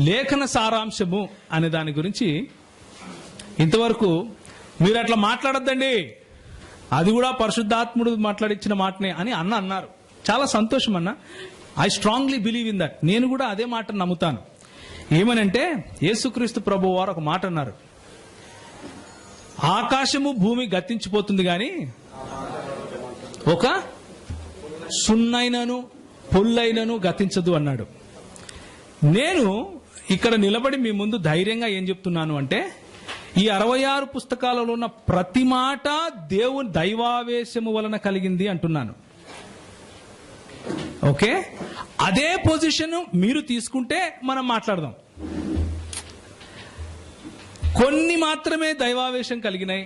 లేఖన సారాంశము అనే దాని గురించి ఇంతవరకు మీరు అట్లా మాట్లాడొద్దండి, అది కూడా పరిశుద్ధాత్ముడు మాట్లాడించిన మాటనే అని అన్నారు. చాలా సంతోషం అన్న. I strongly believe in that. నేను కూడా అదే మాట నమ్ముతాను. ఏమనంటే యేసుక్రీస్తు ప్రభువు వారు ఒక మాట అన్నారు, ఆకాశము భూమి గతించిపోతుంది గాని ఒక సున్నైనను పొల్లైనను గతించదు అన్నాడు. నేను ఇక్కడ నిలబడి మీ ముందు ధైర్యంగా ఏం చెప్తున్నాను అంటే, ఈ 66 పుస్తకాలలో ఉన్న ప్రతి మాట దేవుని దైవావేశము వలన కలిగింది అంటున్నాను. ఓకే, అదే పొజిషన్ మీరు తీసుకుంటే మనం మాట్లాడదాం. కొన్ని మాత్రమే దైవావేశం కలిగినాయి,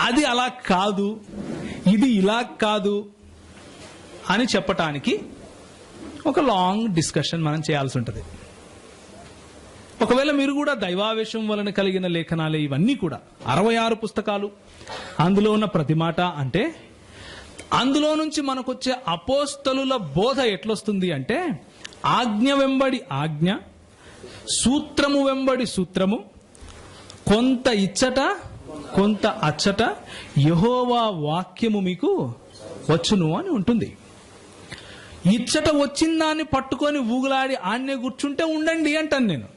అది అలా కాదు, ఇది ఇలా కాదు అని చెప్పటానికి ఒక లాంగ్ డిస్కషన్ మనం చేయాల్సి ఉంటుంది. ఒకవేళ మీరు కూడా దైవావేశం వలన కలిగిన లేఖనాలే ఇవన్నీ కూడా 66 పుస్తకాలు, అందులో ఉన్న ప్రతి మాట అంటే, అందులో నుంచి మనకొచ్చే అపోస్తలుల బోధ ఎట్లొస్తుంది అంటే, ఆజ్ఞ వెంబడి ఆజ్ఞ, సూత్రము వెంబడి సూత్రము, కొంత ఇచ్చట కొంత అచ్చట యెహోవా వాక్యము మీకు వచ్చును అని ఉంటుంది. ఇచ్చట వచ్చిన దాన్ని పట్టుకొని ఊగులాడి ఆన్నే కూర్చుంటే ఉండండి అంటాను నేను.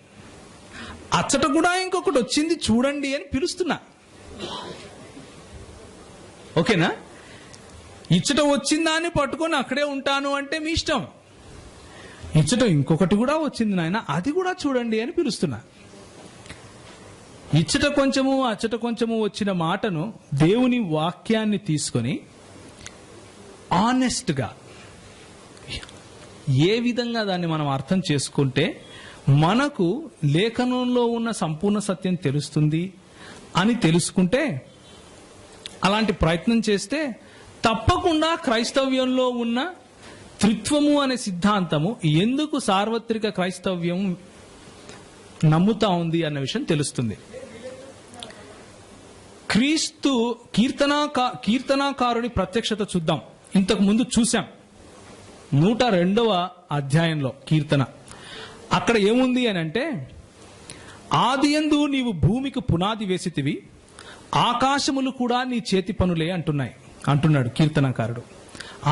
అచ్చట కూడా ఇంకొకటి వచ్చింది చూడండి అని పిలుస్తున్నా. ఓకేనా? ఇచ్చట వచ్చిన దాన్ని పట్టుకొని అక్కడే ఉంటాను అంటే మీ ఇష్టం. ఇచ్చట ఇంకొకటి కూడా వచ్చింది నాయన, అది కూడా చూడండి అని పిలుస్తున్నా. ఇచ్చట కొంచెము అచ్చట కొంచెము వచ్చిన మాటను, దేవుని వాక్యాన్ని తీసుకొని ఆనెస్ట్గా ఏ విధంగా దాన్ని మనం అర్థం చేసుకుంటే మనకు లేఖనంలో ఉన్న సంపూర్ణ సత్యం తెలుస్తుంది అని తెలుసుకుంటే, అలాంటి ప్రయత్నం చేస్తే తప్పకుండా క్రైస్తవ్యంలో ఉన్న త్రిత్వము అనే సిద్ధాంతము ఎందుకు సార్వత్రిక క్రైస్తవ్యం నమ్ముతా ఉంది అన్న విషయం తెలుస్తుంది. క్రీస్తు కీర్తనాకారుడి ప్రత్యక్షత చూద్దాం. ఇంతకు ముందు చూశాం 102వ అధ్యాయంలో కీర్తన. అక్కడ ఏముంది అని అంటే, ఆదియందు నీవు భూమికి పునాది వేసితివి, ఆకాశములు కూడా నీ చేతి పనులే అంటున్నాడు కీర్తనకారుడు.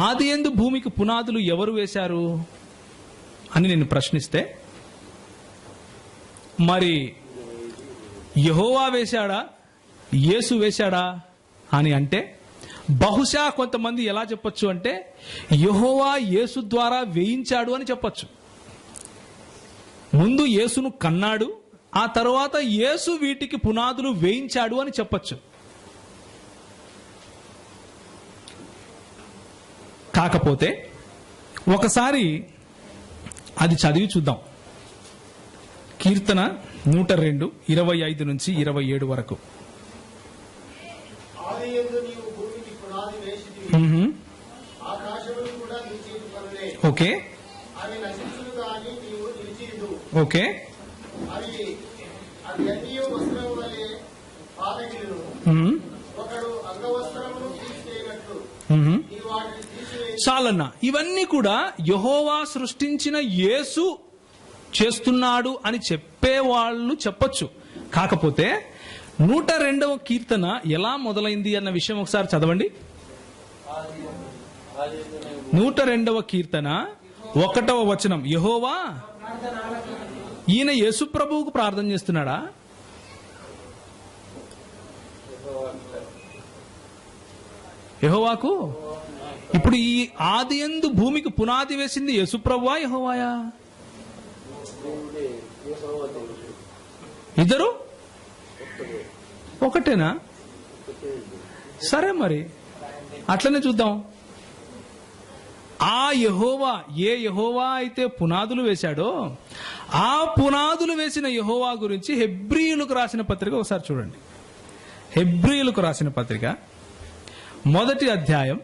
ఆదియందు భూమికి పునాదులు ఎవరు వేశారు అని నేను ప్రశ్నిస్తే, మరి యెహోవా వేశాడా, యేసు వేశాడా అని అంటే, బహుశా కొంతమంది ఎలా చెప్పొచ్చు అంటే, యెహోవా యేసు ద్వారా వేయించాడు అని చెప్పొచ్చు. ముందు యేసును కన్నాడు, ఆ తర్వాత యేసు వీటికి పునాదులు వేయించాడు అని చెప్పొచ్చు. కాకపోతే ఒకసారి అది చదివి చూద్దాం. కీర్తన 102 25 నుంచి 27 వరకు. ఓకే ఓకే చాలన్నా, ఇవన్నీ కూడా యెహోవా సృష్టించిన యేసు చేస్తున్నాడు అని చెప్పేవాళ్ళు చెప్పొచ్చు. కాకపోతే 102వ కీర్తన ఎలా మొదలైంది అన్న విషయం ఒకసారి చదవండి. 102వ కీర్తన 1వ వచనం, యెహోవా, ఈయన యేసు ప్రభువుకు ప్రార్థన చేస్తున్నాడా? యెహోవాకు. ఇప్పుడు ఈ ఆదియందు భూమికి పునాది వేసింది యేసు ప్రభువా యెహోవాయా? ఇద్దరు ఒకటేనా? సరే, మరి అట్లనే చూద్దాం. ఆ యెహోవా, ఏ యెహోవా అయితే పునాదులు వేశాడో ఆ పునాదులు వేసిన యెహోవా గురించి హెబ్రీయులకు రాసిన పత్రిక ఒకసారి చూడండి. హెబ్రీయులకు రాసిన పత్రిక 1వ అధ్యాయం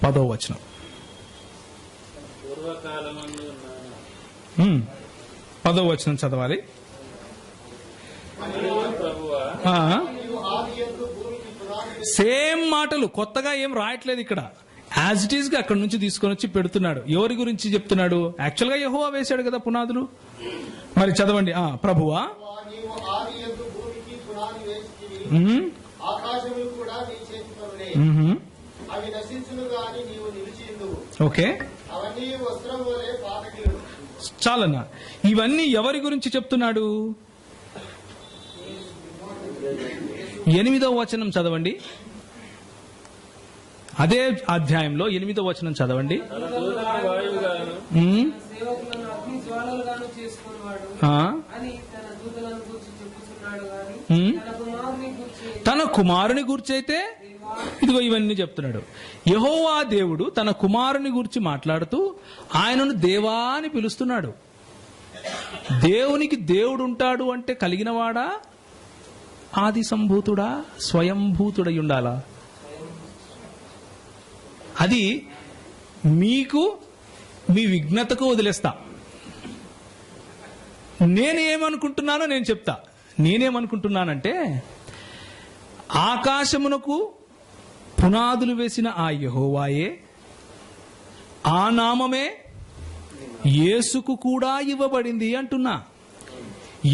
10వ వచనం. 10వ వచనం చదవాలి. సేమ్ మాటలు, కొత్తగా ఏం రాయట్లేదు ఇక్కడ. యాజ్ ఇట్ ఈస్ గా అక్కడి నుంచి తీసుకొని వచ్చి పెడుతున్నాడు. ఎవరి గురించి చెప్తున్నాడు? యాక్చువల్ గా యెహోవా వేశాడు కదా పునాదులు. మరి చదవండి. ప్రభువా నీవు ఆది యందు భూమికి పునాది వేసితివి, ఆకాశములు కూడా నీ చేతి పనులే. అవి నశించును గాని నీవు నిలిచియుందువు. ఓకే, అవన్నీ వస్త్రం వలె పాతగిలు. చాలన్నా. ఇవన్నీ ఎవరి గురించి చెప్తున్నాడు? 8వ వచనం చదవండి. అదే అధ్యాయంలో 8వ వచనం చదవండి. తన కుమారుని గూర్చైతే ఇదిగో ఇవన్నీ చెప్తున్నాడు. యెహోవా దేవుడు తన కుమారుని గురించి మాట్లాడుతూ ఆయనను దేవా అని పిలుస్తున్నాడు. దేవునికి దేవుడు ఉంటాడు అంటే కలిగినవాడా, ఆది సంభూతుడా, స్వయంభూతుడై ఉండాలా? అది మీకు మీ విజ్ఞతకు వదిలేస్తా. నేనేమనుకుంటున్నానో నేను చెప్తా. నేనేమనుకుంటున్నానంటే, ఆకాశమునకు పునాదులు వేసిన ఆ యెహోవాయే, ఆ నామమే యేసుకు కూడా ఇవ్వబడింది అంటున్నా.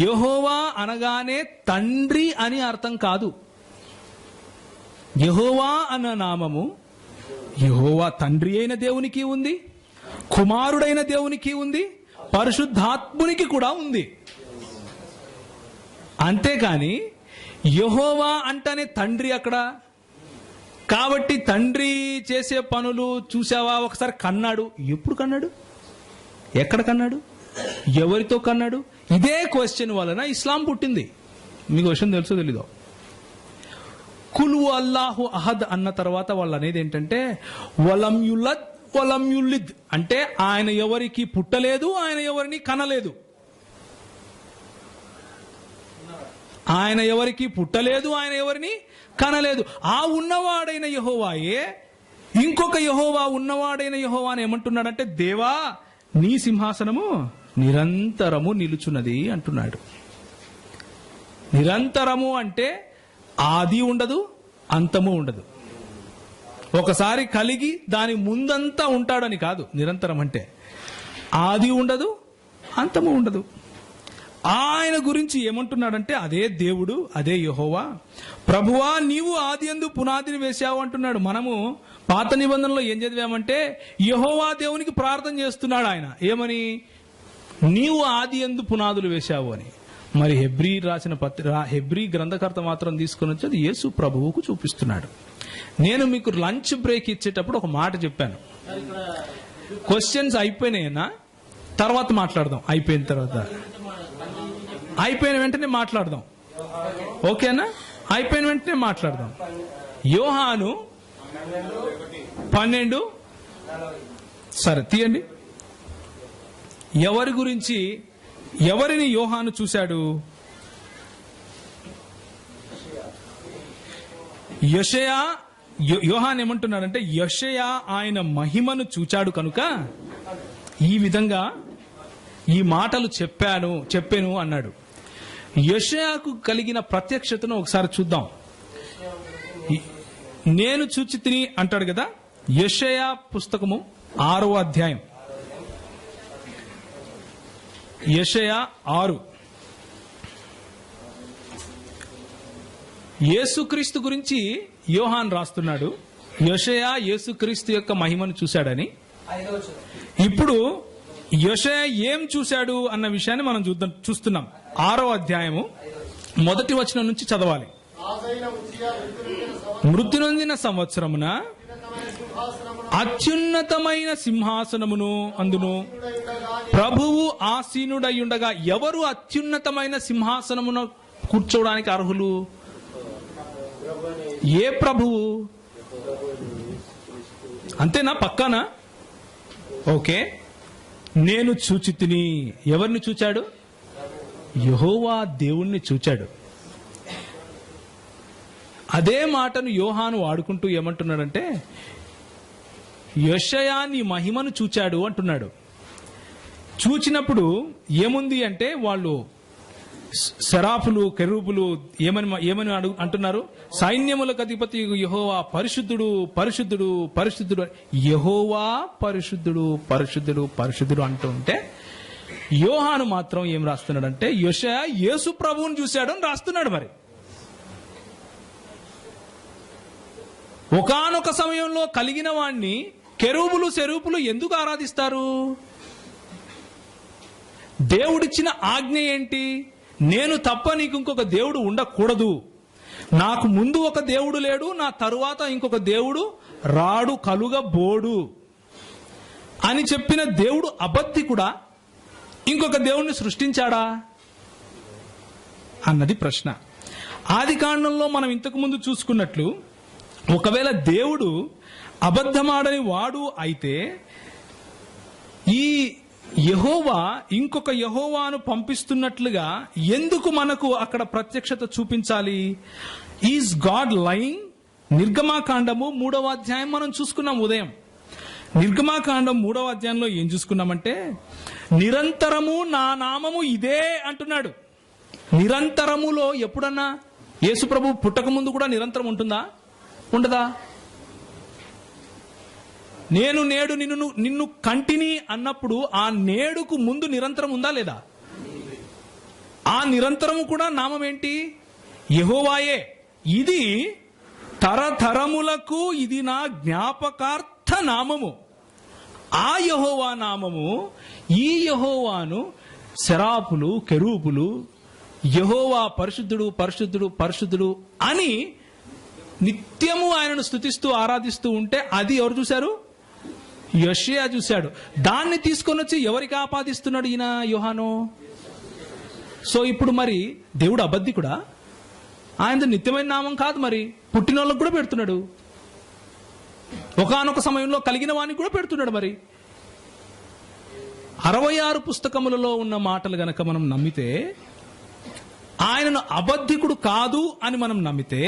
యెహోవా అనగానే తండ్రి అని అర్థం కాదు. యెహోవా అన్న నామము యెహోవా తండ్రి అయిన దేవునికి ఉంది, కుమారుడైన దేవునికి ఉంది, పరిశుద్ధాత్మునికి కూడా ఉంది. అంతేకాని యెహోవా అంటేనే తండ్రి అక్కడ. కాబట్టి తండ్రి చేసే పనులు చూసావా? ఒకసారి కన్నాడు. ఎప్పుడు కన్నాడు? ఎక్కడ కన్నాడు? ఎవరితో కన్నాడు? ఇదే క్వశ్చన్ వలన ఇస్లాం పుట్టింది. మీకు క్వశ్చన్ తెలుసో తెలీదో? కులు అల్లాహు అహద్ అన్న తర్వాత వాళ్ళు అనేది ఏంటంటే వలం యులద్ వలం యులిద్, అంటే ఆయన ఎవరికి పుట్టలేదు, ఆయన ఎవరిని కనలేదు. ఆయన ఎవరికి పుట్టలేదు, ఆయన ఎవరిని కనలేదు. ఆ ఉన్నవాడైన యెహోవాయే ఇంకొక యెహోవా ఉన్నవాడైన యెహోవాని ఏమంటున్నాడంటే, దేవా నీ సింహాసనము నిరంతరము నిలుచున్నది అంటున్నాడు. నిరంతరము అంటే ఆది ఉండదు, అంతము ఉండదు. ఒకసారి కలిగి దాని ముందంతా ఉంటాడని కాదు. నిరంతరం అంటే ఆది ఉండదు, అంతము ఉండదు. ఆయన గురించి ఏమంటున్నాడంటే, అదే దేవుడు, అదే యెహోవా. ప్రభువా నీవు ఆది యందు పునాదిని వేశావు అంటున్నాడు. మనము పాత నిబంధనలో ఏం చదివామంటే, యెహోవా దేవునికి ప్రార్థన చేస్తున్నాడు ఆయన. ఏమని? నీవు ఆది యందు పునాదులు వేశావు అని. మరి హెబ్రీ గ్రంథకర్త మాత్రం తీసుకుని వచ్చి అది యేసు ప్రభువుకు చూపిస్తున్నాడు. నేను మీకు లంచ్ బ్రేక్ ఇచ్చేటప్పుడు ఒక మాట చెప్పాను. క్వశ్చన్స్ అయిపోయినాయనా? తర్వాత మాట్లాడదాం. అయిపోయిన వెంటనే మాట్లాడదాం. ఓకేనా? అయిపోయిన వెంటనే మాట్లాడదాం. యోహాను 12 సరే తీయండి. ఎవరి గురించి, ఎవరిని యోహాను చూశాడు? యెషయా. యోహాను ఏమంటున్నాడంటే, యెషయా ఆయన మహిమను చూచాడు కనుక ఈ విధంగా ఈ మాటలు చెప్పాను అన్నాడు. యెషయాకు కలిగిన ప్రత్యక్షతను ఒకసారి చూద్దాం. నేను చూచి తిని అంటాడు కదా. యెషయా పుస్తకము 6వ అధ్యాయం, యెషయా 6. యేసుక్రీస్తు గురించి యోహాన్ రాస్తున్నాడు. యెషయా యేసుక్రీస్తు యొక్క మహిమను చూశాడని. ఇప్పుడు యెషయా ఏం చూశాడు అన్న విషయాన్ని మనం చూస్తున్నాం. 6వ అధ్యాయము 1వ వచనం నుంచి చదవాలి. మృతి నొందిన సంవత్సరమున అత్యున్నతమైన సింహాసనమును అందును ప్రభువు ఆసీనుడయుండగా. ఎవరు అత్యున్నతమైన సింహాసనమును కూర్చోవడానికి అర్హులు? ఏ ప్రభువు? అంతేనా? పక్కానా? ఓకే. నేను చూచి తిని. ఎవరిని చూచాడు? యెహోవా దేవుణ్ణి చూచాడు. అదే మాటను యోహాను వాడుకుంటూ ఏమంటున్నాడంటే, యెషయా నీ మహిమను చూచాడు అంటున్నాడు. చూచినప్పుడు ఏముంది అంటే, వాళ్ళు శరాఫులు కెరూబులు ఏమని అంటున్నారు? సైన్యములకు అధిపతి యెహోవా పరిశుద్ధుడు పరిశుద్ధుడు పరిశుద్ధుడు. యెహోవా పరిశుద్ధుడు పరిశుద్ధుడు పరిశుద్ధుడు అంటుంటే యోహాను మాత్రం ఏం రాస్తున్నాడంటే యెషయా యేసు ప్రభువుని చూశాడు అని రాస్తున్నాడు. మరి ఒకానొక సమయంలో కలిగిన వాణ్ణి కెరూబులు శరూపులు ఎందుకు ఆరాధిస్తారు? దేవుడిచ్చిన ఆజ్ఞ ఏంటి? నేను తప్ప నీకు ఇంకొక దేవుడు ఉండకూడదు, నాకు ముందు ఒక దేవుడు లేడు, నా తరువాత ఇంకొక దేవుడు రాడు కలుగబోడు అని చెప్పిన దేవుడు అబద్ధికుడా, ఇంకొక దేవుణ్ణి సృష్టించాడా అన్నది ప్రశ్న. ఆది కాండంలో మనం ఇంతకు ముందు చూసుకున్నట్లు ఒకవేళ దేవుడు అబద్ధమాడని వాడు అయితే ఈ యెహోవా ఇంకొక యెహోవాను పంపిస్తున్నట్లుగా ఎందుకు మనకు అక్కడ ప్రత్యక్షత చూపించాలి? Is God lying? నిర్గమాకాండము 3వ అధ్యాయం మనం చూసుకున్నాం ఉదయం. నిర్గమాకాండం 3వ అధ్యాయంలో ఏం చూసుకున్నామంటే నిరంతరము నా నామము ఇదే అంటున్నాడు. నిరంతరములో ఎప్పుడన్నా యేసు ప్రభు పుట్టక ముందు కూడా నిరంతరం ఉంటుందా? ఉండదా? నేను నేడు నిన్ను కంటిని అన్నప్పుడు ఆ నేడుకు ముందు నిరంతరం ఉందా లేదా? ఆ నిరంతరము కూడా నామం ఏంటి? యెహోవాయే. ఇది తరతరములకు ఇది నా జ్ఞాపకార్థ నామము. ఆ యెహోవా నామము, ఈ యెహోవాను శరాపులు కెరూపులు యెహోవా పరిశుద్ధుడు పరిశుద్ధుడు పరిశుద్ధుడు అని నిత్యము ఆయనను స్తుతిస్తూ ఆరాధిస్తూ ఉంటే అది ఎవరు చూశారు? యెషయా చూశాడు. దాన్ని తీసుకొని వచ్చి ఎవరికి ఆపాదిస్తున్నాడు ఈయన యోహాను? సో ఇప్పుడు మరి దేవుడు అబద్ధికుడా? ఆయనది నిత్యమైన నామం కాదు, మరి పుట్టిన వాళ్ళకు కూడా పెడుతున్నాడు, ఒకానొక సమయంలో కలిగిన వానికి కూడా పెడుతున్నాడు. మరి 66 పుస్తకములలో ఉన్న మాటలు గనక మనం నమ్మితే, ఆయనను అబద్ధికుడు కాదు అని మనం నమ్మితే,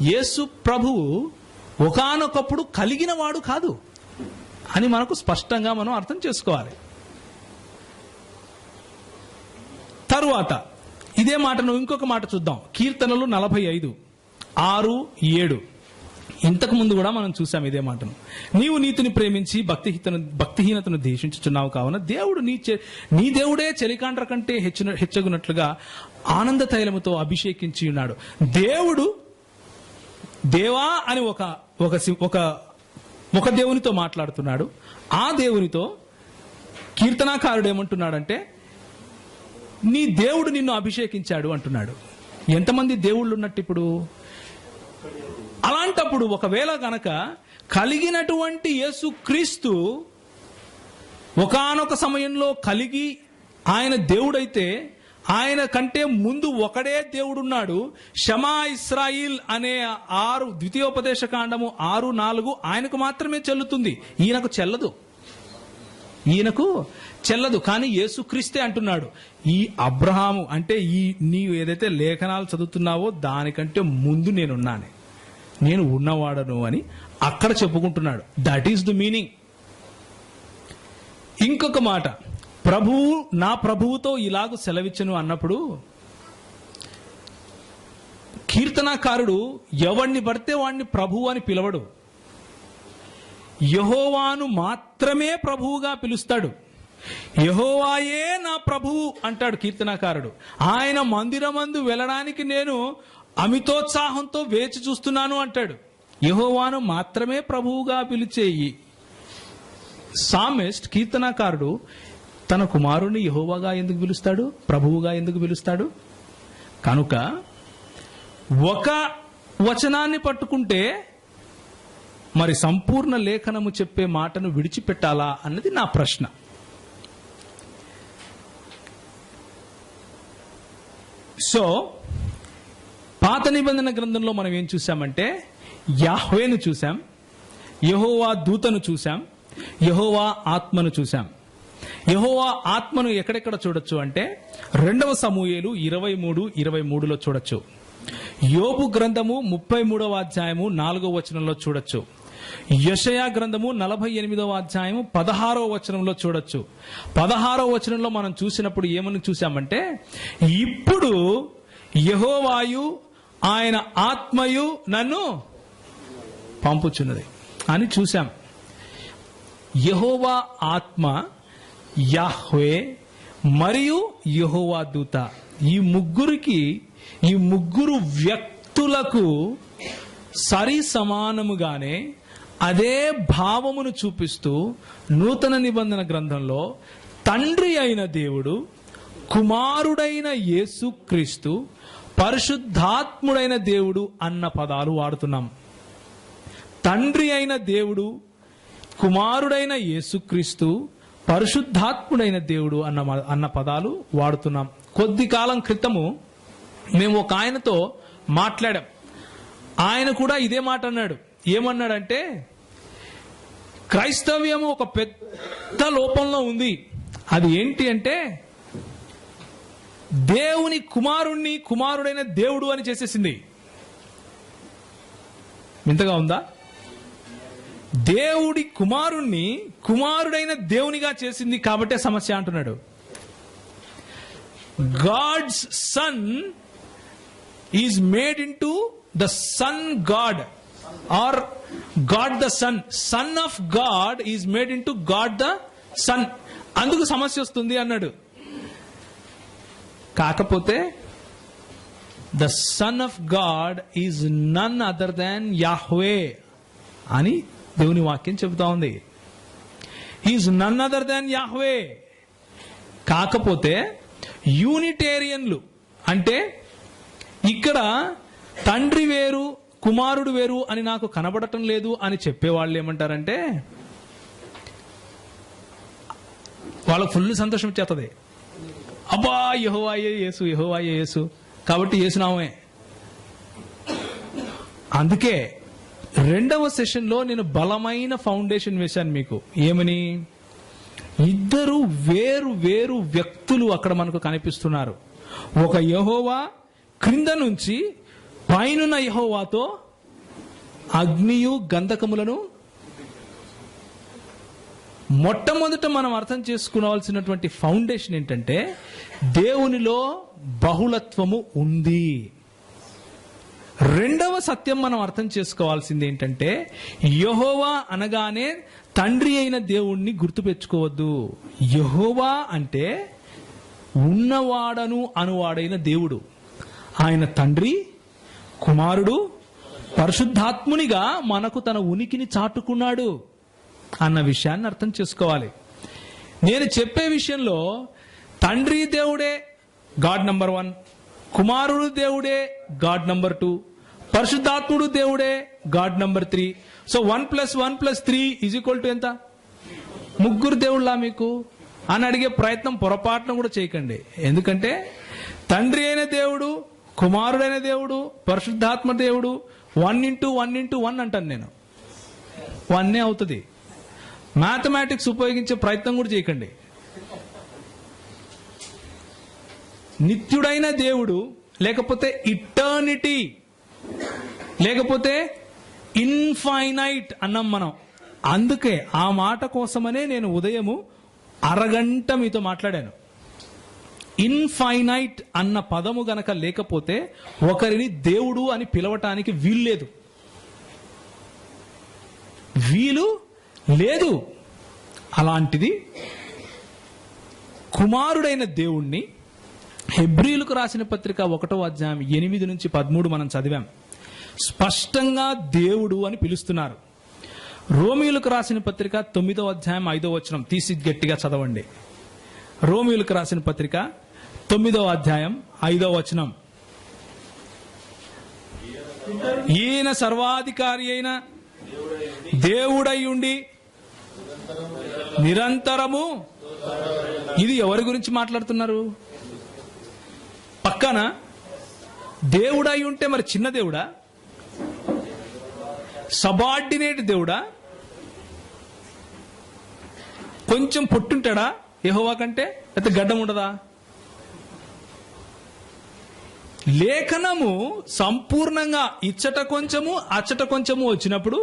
యేసు ప్రభువు ఒకానొకప్పుడు కలిగిన వాడు కాదు అని మనకు స్పష్టంగా మనం అర్థం చేసుకోవాలి. తరువాత ఇదే మాటను ఇంకొక మాట చూద్దాం. కీర్తనలు 45, 6, 7. ఇంతకు ముందు కూడా మనం చూసాం ఇదే మాటను. నీవు నీతిని ప్రేమించి భక్తిహీనతను ద్వేషించుచున్నావు కావున దేవుడు నీ దేవుడే చెలికాండ్ర కంటే హెచ్చగునట్లుగా ఆనంద తైలముతో అభిషేకించి ఉన్నాడు. దేవుడు దేవా అని ఒక దేవునితో మాట్లాడుతున్నాడు. ఆ దేవునితో కీర్తనాకారుడు ఏమంటున్నాడంటే నీ దేవుడు నిన్ను అభిషేకించాడు అంటున్నాడు. ఎంతమంది దేవుళ్ళు ఉన్నట్టు ఇప్పుడు? అలాంటప్పుడు ఒకవేళ గనక కలిగినటువంటి యేసు క్రీస్తు ఒకానొక సమయంలో కలిగి ఆయన దేవుడైతే, ఆయన కంటే ముందు ఒకడే దేవుడున్నాడు. షమా ఇస్రాయిల్ అనే 6 ద్వితీయోపదేశ కాండము 6:4 ఆయనకు మాత్రమే చెల్లుతుంది, ఈయనకు చెల్లదు. కానీ యేసుక్రీస్తే అంటున్నాడు, ఈ అబ్రహాము అంటే నీవు ఏదైతే లేఖనాలు చదువుతున్నావో దానికంటే ముందు నేను ఉన్నవాడను అని అక్కడ చెప్పుకుంటున్నాడు. That is the meaning. ఇంకొక మాట, నా ప్రభువుతో ఇలాగూ సెలవిచ్చను అన్నప్పుడు కీర్తనాకారుడు ఎవరిని పడితే వాడిని ప్రభువు అని పిలవడు. యెహోవాను మాత్రమే ప్రభువుగా పిలుస్తాడు. యెహోవాయే నా ప్రభువు అంటాడు కీర్తనాకారుడు. ఆయన మందిరమందు వెళ్ళడానికి నేను అమితోత్సాహంతో వేచి చూస్తున్నాను అంటాడు. యెహోవాను మాత్రమే ప్రభువుగా పిలిచే సామిస్ట్ కీర్తనాకారుడు తన కుమారుని యెహోవాగా ఎందుకు పిలుస్తాడు? ప్రభువుగా ఎందుకు పిలుస్తాడు? కనుక ఒక వచనాన్ని పట్టుకుంటే మరి సంపూర్ణ లేఖనము చెప్పే మాటను విడిచిపెట్టాలా అన్నది నా ప్రశ్న. సో పాత నిబంధన గ్రంథంలో మనం ఏం చూసామంటే యాహ్వేను చూసాం, యెహోవా దూతను చూసాం, యెహోవా ఆత్మను చూసాం. యెహోవా ఆత్మను ఎక్కడెక్కడ చూడొచ్చు అంటే 2వ సమూయేలు 23:23లో చూడొచ్చు. యోబు గ్రంథము 33వ అధ్యాయము 4వ వచనంలో చూడొచ్చు. యెషయా గ్రంథము 48వ అధ్యాయము 16వ వచనంలో చూడొచ్చు. 16వ వచనంలో మనం చూసినప్పుడు ఏమని చూసామంటే, ఇప్పుడు యెహోవాయు ఆయన ఆత్మయు నన్ను పంపుచున్నది అని చూశాం. యెహోవా ఆత్మ, యాహ్వే మరియు యెహోవా దూత, ఈ ముగ్గురు వ్యక్తులకు సరి సమానముగానే అదే భావమును చూపిస్తూ నూతన నిబంధన గ్రంథంలో తండ్రి అయిన దేవుడు, కుమారుడైన యేసుక్రీస్తు, పరిశుద్ధాత్ముడైన దేవుడు అన్న పదాలు వాడుతున్నాం. తండ్రి అయిన దేవుడు, కుమారుడైన యేసుక్రీస్తు, పరిశుద్ధాత్ముడైన దేవుడు అన్న పదాలు వాడుతున్నాం. కొద్ది కాలం క్రితము మేము ఒక ఆయనతో మాట్లాడాం. ఆయన కూడా ఇదే మాట అన్నాడు. ఏమన్నాడంటే, క్రైస్తవ్యము ఒక పెద్ద లోపంలో ఉంది. అది ఏంటి అంటే, దేవుని కుమారుడైన దేవుడు అని చేసేసింది. వింతగా ఉందా? దేవుడి కుమారుడైన దేవునిగా చేసింది కాబట్టే సమస్య అంటున్నాడు. God's son is made in to the son God, or God the son of God is made in to God the son. అందుకు సమస్య వస్తుంది అన్నాడు. కాకపోతే the son of God is none other than Yahweh అని దేవుని వాక్యం చెబుతా ఉంది. Is none other than Yahweh. కాకపోతే యూనిటేరియన్లు అంటే, ఇక్కడ తండ్రి వేరు కుమారుడు వేరు అని నాకు కనబడటం లేదు అని చెప్పేవాళ్ళు ఏమంటారంటే, వాళ్ళకు ఫుల్ సంతోషం వచ్చేస్తుంది. అబ్బా యెహోవాయే యేసు కాబట్టి యేసునామే. అందుకే 2వ సెషన్లో నేను బలమైన ఫౌండేషన్ వేశాను మీకు. ఏమని? ఇద్దరు వేరు వ్యక్తులు అక్కడ మనకు కనిపిస్తున్నారు. ఒక యెహోవా క్రింద నుంచి పైనున్న యెహోవాతో అగ్నియు గంధకములను. మొట్టమొదట మనం అర్థం చేసుకోవాల్సినటువంటి ఫౌండేషన్ ఏంటంటే, దేవునిలో బహుళత్వము ఉంది. 2వ సత్యం మనం అర్థం చేసుకోవాల్సింది ఏంటంటే, యెహోవా అనగానే తండ్రి అయిన దేవుణ్ణి గుర్తుపెట్టుకోవద్దు. యెహోవా అంటే ఉన్నవాడను అనువాడైన దేవుడు. ఆయన తండ్రి, కుమారుడు, పరిశుద్ధాత్మునిగా మనకు తన ఉనికిని చాటుకున్నాడు అన్న విషయాన్ని అర్థం చేసుకోవాలి. నేను చెప్పే విషయంలో తండ్రి దేవుడే గాడ్ నంబర్ 1, కుమారుడు దేవుడే గాడ్ నంబర్ 2, పరిశుద్ధాత్ముడు దేవుడే గాడ్ నంబర్ 3. సో 1+1+3 = ఎంత? 3 దేవుళ్ళా మీకు అని అడిగే ప్రయత్నం పొరపాటును కూడా చేయకండి. ఎందుకంటే తండ్రి అయిన దేవుడు, కుమారుడైన దేవుడు, పరిశుద్ధాత్మ దేవుడు 1 అంటాను నేను. 1 అవుతుంది. మ్యాథమెటిక్స్ ఉపయోగించే ప్రయత్నం కూడా చేయకండి. నిత్యుడైన దేవుడు, లేకపోతే ఇటర్నిటీ, లేకపోతే ఇన్ఫైనైట్ అన్నాం మనం. అందుకే ఆ మాట కోసమనే నేను ఉదయము అరగంట మీతో మాట్లాడాను. ఇన్ఫైనైట్ అన్న పదము గనక లేకపోతే ఒకరిని దేవుడు అని పిలవటానికి వీలు లేదు. అలాంటిది కుమారుడైన దేవుణ్ణి హెబ్రీయులకు రాసిన పత్రిక 1వ అధ్యాయం 8-13 మనం చదివాం. స్పష్టంగా దేవుడు అని పిలుస్తున్నారు. రోమీయులకు రాసిన పత్రిక 9వ అధ్యాయం 5వ వచనం తీసి గట్టిగా చదవండి. రోమీయులకు రాసిన పత్రిక 9వ అధ్యాయం 5వ వచనం. ఈయన సర్వాధికారి అయిన దేవుడై ఉండి నిరంతరము. ఇది ఎవరి గురించి మాట్లాడుతున్నారు? పక్కన దేవుడై ఉంటే మరి చిన్న దేవుడా? సబార్డినేట్ దేవుడా? కొంచెం పొట్టుంటాడా యెహోవా కంటే? లేకపోతే గడ్డం ఉండదా? లేఖనము సంపూర్ణంగా ఇచ్చట కొంచెము అచ్చట కొంచెము వచ్చినప్పుడు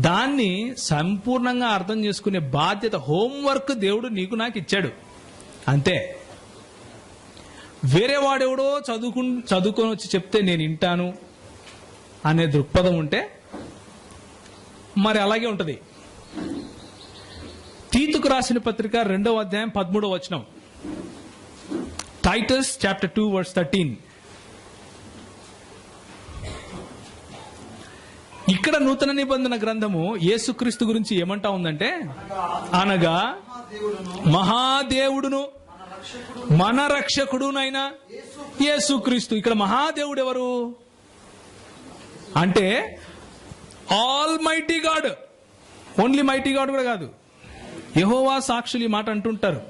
దాన్ని సంపూర్ణంగా అర్థం చేసుకునే బాధ్యత, హోంవర్క్ దేవుడు నీకు నాకు ఇచ్చాడు అంతే. వేరే వాడెవడో చదువుకొని వచ్చి చెప్తే నేను వింటాను అనే దృక్పథం ఉంటే మరి అలాగే ఉంటది. తీతుకు రాసిన పత్రిక 2వ అధ్యాయం 13వ వచనం, టైటస్ చాప్టర్ 2 వర్స్ 13. ఇక్కడ నూతన నిబంధన గ్రంథము యేసుక్రీస్తు గురించి ఏమంటా ఉందంటే, అనగా మహాదేవుడును మన రక్షకుడునైనా యేసుక్రీస్తు. ఇక్కడ మహాదేవుడు ఎవరు అంటే all mighty God. Only mighty God కూడా కాదు, యెహోవా సాక్షులు ఈ మాట అంటుంటారు.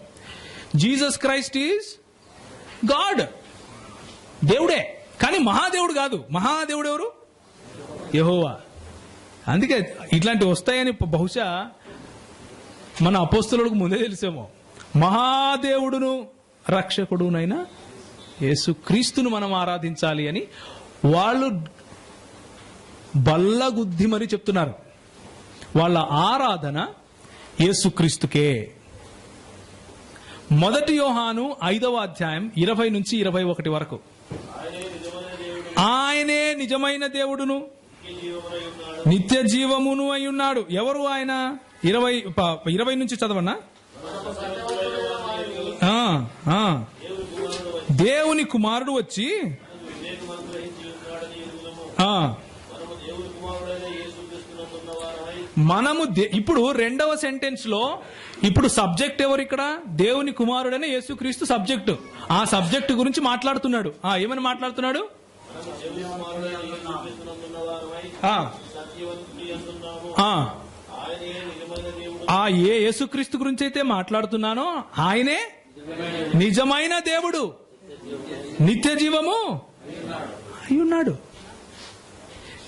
జీసస్ క్రైస్ట్ ఈజ్ గాడ్, దేవుడే, కానీ మహాదేవుడు కాదు. మహాదేవుడు ఎవరు? యెహోవా. అందుకే ఇట్లాంటివి వస్తాయని బహుశా మన అపోస్తలులకు ముందే తెలిసేమో. మహాదేవుడును రక్షకుడునైనా యేసుక్రీస్తును మనం ఆరాధించాలి అని వాళ్ళు బల్లగుద్ది మరి చెప్తున్నారు. వాళ్ళ ఆరాధన యేసుక్రీస్తుకే. 1 యోహాను 5వ అధ్యాయం 20 నుంచి 21 వరకు, ఆయనే నిజమైన దేవుడును నిత్య జీవమును అయి ఉన్నాడు. ఎవరు ఆయన? 20 నుంచి చదవన్నా. దేవుని కుమారుడు వచ్చి మనము ఇప్పుడు 2వ సెంటెన్స్ లో ఇప్పుడు సబ్జెక్ట్ ఎవరు? ఇక్కడ దేవుని కుమారుడనే యేసుక్రీస్తు సబ్జెక్టు. ఆ సబ్జెక్ట్ గురించి మాట్లాడుతున్నాడు. ఏమని మాట్లాడుతున్నాడు? ఏ యేసుక్రీస్తు గురించి అయితే మాట్లాడుతున్నానో ఆయనే నిజమైన దేవుడు, నిత్య జీవము అయి ఉన్నాడు.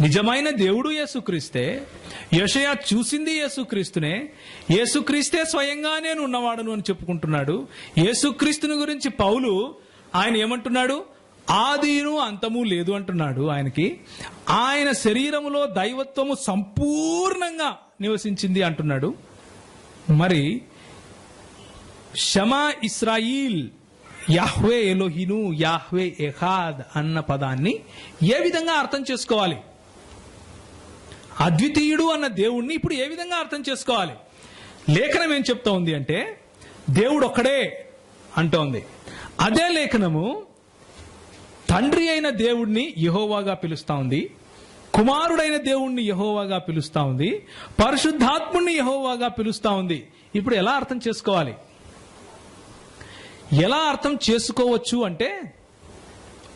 నిజమైన దేవుడు యేసుక్రీస్తే. యెషయా చూసింది యేసుక్రీస్తునే. యేసుక్రీస్తే స్వయంగా నేను ఉన్నవాడును అని చెప్పుకుంటున్నాడు. యేసుక్రీస్తుని గురించి పౌలు ఆయన ఏమంటున్నాడు? ఆదిను అంతము లేదు అంటున్నాడు. ఆయనకి ఆయన శరీరములో దైవత్వము సంపూర్ణంగా నివసించింది అంటున్నాడు. మరి షమా ఇస్రాయిల్, యాహ్వే ఎలోహిను, యాహ్వే ఎహాద్ అన్న పదాన్ని ఏ విధంగా అర్థం చేసుకోవాలి? అద్వితీయుడు అన్న దేవుణ్ణి ఇప్పుడు ఏ విధంగా అర్థం చేసుకోవాలి? లేఖనం ఏం చెప్తా ఉంది అంటే దేవుడు ఒక్కడే అంటోంది. అదే లేఖనము తండ్రి అయిన దేవుణ్ణి యెహోవాగా పిలుస్తా ఉంది, కుమారుడైన దేవుణ్ణి యెహోవాగా పిలుస్తా ఉంది, పరిశుద్ధాత్ముణ్ణి యెహోవాగా పిలుస్తా ఉంది. ఇప్పుడు ఎలా అర్థం చేసుకోవాలి? ఎలా అర్థం చేసుకోవచ్చు అంటే,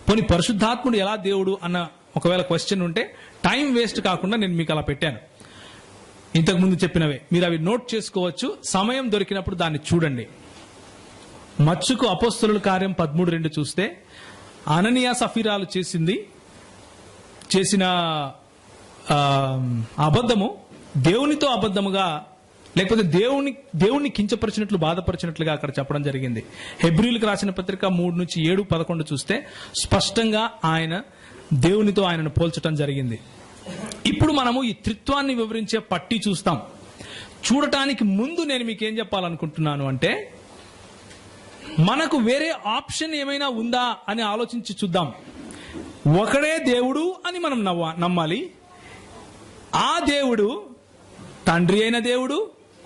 పోనీ పరిశుద్ధాత్ముడు ఎలా దేవుడు అన్న ఒకవేళ క్వశ్చన్ ఉంటే టైం వేస్ట్ కాకుండా నేను మీకు అలా పెట్టాను. ఇంతకుముందు చెప్పినవే మీరు అవి నోట్ చేసుకోవచ్చు. సమయం దొరికినప్పుడు దాన్ని చూడండి. మచ్చుకు అపోస్తలుల కార్యం 13:2 చూస్తే అననీయ సఫీరాలు చేసిన అబద్ధము దేవునితో అబద్ధముగా, లేకపోతే దేవుణ్ణి కించపరిచినట్లు, బాధపరిచినట్లుగా అక్కడ చెప్పడం జరిగింది. హెబ్రీలకు రాసిన పత్రిక 3:7-11 చూస్తే స్పష్టంగా ఆయన దేవునితో ఆయనను పోల్చడం జరిగింది. ఇప్పుడు మనము ఈ త్రిత్వాన్ని వివరించే పట్టి చూస్తాం. చూడటానికి ముందు నేను మీకేం చెప్పాలనుకుంటున్నాను అంటే, మనకు వేరే ఆప్షన్ ఏమైనా ఉందా అని ఆలోచించి చూద్దాం. ఒకడే దేవుడు అని మనం నమ్మాలి. ఆ దేవుడు తండ్రి అయిన దేవుడు,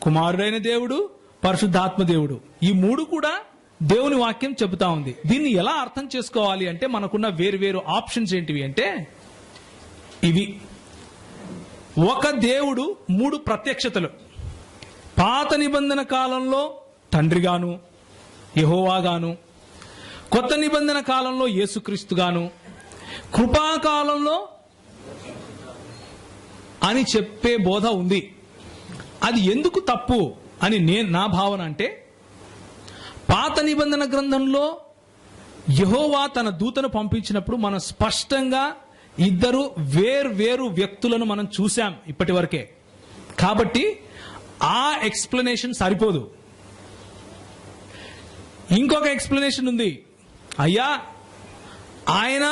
కుమారుడైన దేవుడు, పరిశుద్ధాత్మ దేవుడు. ఈ మూడు కూడా దేవుని వాక్యం చెబుతా ఉంది. దీన్ని ఎలా అర్థం చేసుకోవాలి అంటే మనకున్న వేరు ఆప్షన్స్ ఏంటివి అంటే ఇవి. ఒక దేవుడు 3 ప్రత్యక్షతలు. పాత నిబంధన కాలంలో తండ్రిగాను, యెహోవాగాను, కొత్త నిబంధన కాలంలో యేసుక్రీస్తుగాను, కృపాకాలంలో అని చెప్పే బోధ ఉంది. అది ఎందుకు తప్పు అని నా భావన అంటే, పాత నిబంధన గ్రంథంలో యెహోవా తన దూతను పంపించినప్పుడు మనం స్పష్టంగా 2 వేర్వేరు వ్యక్తులను మనం చూసాం ఇప్పటి వరకే. కాబట్టి ఆ ఎక్స్ప్లెనేషన్ సరిపోదు. ఇంకొక ఎక్స్ప్లెనేషన్ ఉంది. అయ్యా, ఆయన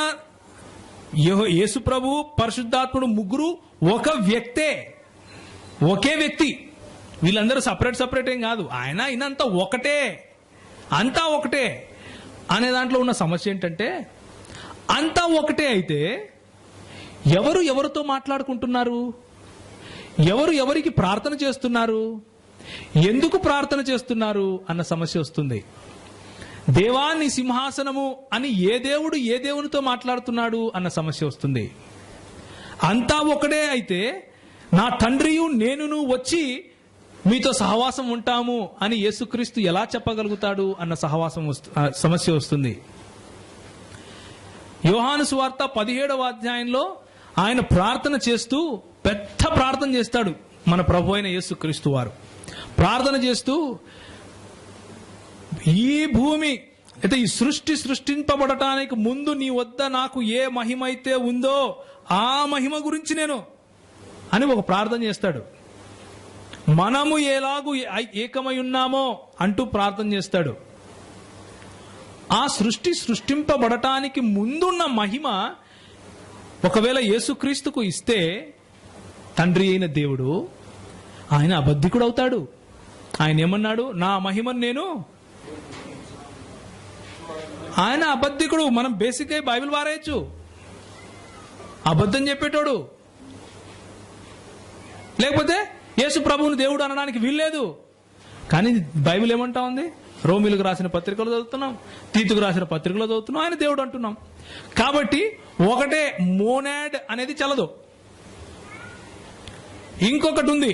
యేసు ప్రభు, పరిశుద్ధాత్ముడు ముగ్గురు ఒక వ్యక్తే. ఒకే వ్యక్తి, వీళ్ళందరూ సపరేట్ ఏం కాదు. ఆయన ఈయనంతా ఒకటే, అంతా ఒకటే అనే దాంట్లో ఉన్న సమస్య ఏంటంటే, అంతా ఒకటే అయితే ఎవరు ఎవరితో మాట్లాడుకుంటున్నారు, ఎవరు ఎవరికి ప్రార్థన చేస్తున్నారు, ఎందుకు ప్రార్థన చేస్తున్నారు అన్న సమస్య వస్తుంది. దేవా నీ సింహాసనము అని ఏ దేవుడు ఏ దేవునితో మాట్లాడుతున్నాడు అన్న సమస్య వస్తుంది. అంతా ఒకటే అయితే నా తండ్రియు నేనును వచ్చి మీతో సహవాసం ఉంటాము అని యేసుక్రీస్తు ఎలా చెప్పగలుగుతాడు అన్న సమస్య వస్తుంది. యోహాను సువార్త 17వ అధ్యాయంలో ఆయన ప్రార్థన చేస్తూ పెద్ద ప్రార్థన చేస్తాడు. మన ప్రభు అయిన యేసుక్రీస్తు వారు ప్రార్థన చేస్తూ, ఈ భూమి అయితే ఈ సృష్టింపబడటానికి ముందు నీ వద్ద నాకు ఏ మహిమ అయితే ఉందో ఆ మహిమ గురించి నేను అని ఒక ప్రార్థన చేస్తాడు. మనము ఎలాగూ ఏకమై ఉన్నామో అంటూ ప్రార్థన చేస్తాడు. ఆ సృష్టింపబడటానికి ముందున్న మహిమ ఒకవేళ యేసుక్రీస్తుకు ఇస్తే తండ్రి అయిన దేవుడు ఆయన అబద్ధికుడు అవుతాడు. ఆయన ఏమన్నాడు, నా మహిమను నేను, ఆయన అబద్ధికుడు. మనం బేసిక్గా బైబిల్ వారేయచ్చు, అబద్ధం చెప్పేటోడు. లేకపోతే యేసు ప్రభువుని దేవుడు అనడానికి వీల్లేదు. కానీ బైబిల్ ఏమంటా ఉంది, రోమిలకు రాసిన పత్రికలు చదువుతున్నాం, తీతుకు రాసిన పత్రికలు చదువుతున్నాం, ఆయన దేవుడు అంటున్నాం. కాబట్టి ఒకటే మోనాడ్ అనేది చల్లదు. ఇంకొకటి ఉంది,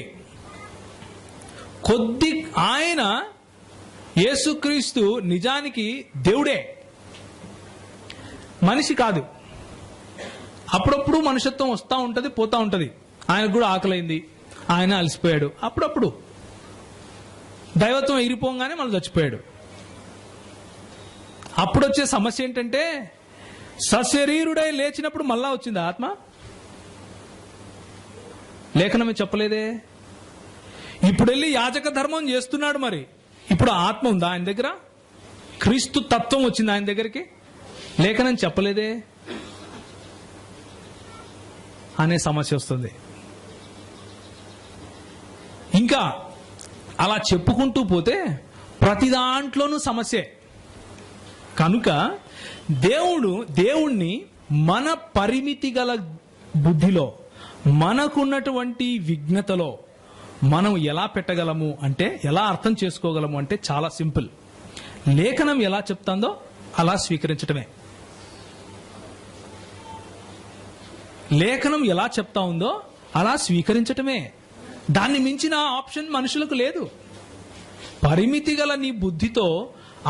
ఆయన యేసుక్రీస్తు నిజానికి దేవుడే, మనిషి కాదు. అప్పుడప్పుడు మనుషత్వం వస్తూ ఉంటది, పోతా ఉంటది. ఆయనకు కూడా ఆకలైంది, ఆయన అలసిపోయాడు. అప్పుడప్పుడు దైవత్వం ఎగిరిపోగానే మళ్ళీ చచ్చిపోయాడు. అప్పుడు వచ్చే సమస్య ఏంటంటే, సశరీరుడై లేచినప్పుడు మళ్ళా వచ్చింది ఆత్మ. లేఖనమే చెప్పలేదే. ఇప్పుడు వెళ్ళి యాజక ధర్మం చేస్తున్నాడు, మరి ఇప్పుడు ఆత్మ ఉందా ఆయన దగ్గర? క్రీస్తు తత్వం వచ్చింది ఆయన దగ్గరికి? లేఖనం చెప్పలేదే అనే సమస్య వస్తుంది. ఇంకా అలా చెప్పుకుంటూ పోతే ప్రతి దాంట్లోనూ సమస్యే. కనుక దేవుణ్ణి మన పరిమితి గల బుద్ధిలో, మనకున్నటువంటి విజ్ఞతలో మనం ఎలా పెట్టగలము అంటే, ఎలా అర్థం చేసుకోగలము అంటే చాలా సింపుల్. లేఖనం ఎలా చెప్తాందో అలా స్వీకరించటమే. లేఖనం ఎలా చెప్తా ఉందో అలా స్వీకరించటమే. దాన్ని మించిన ఆప్షన్ మనుషులకు లేదు. పరిమితి గల నీ బుద్ధితో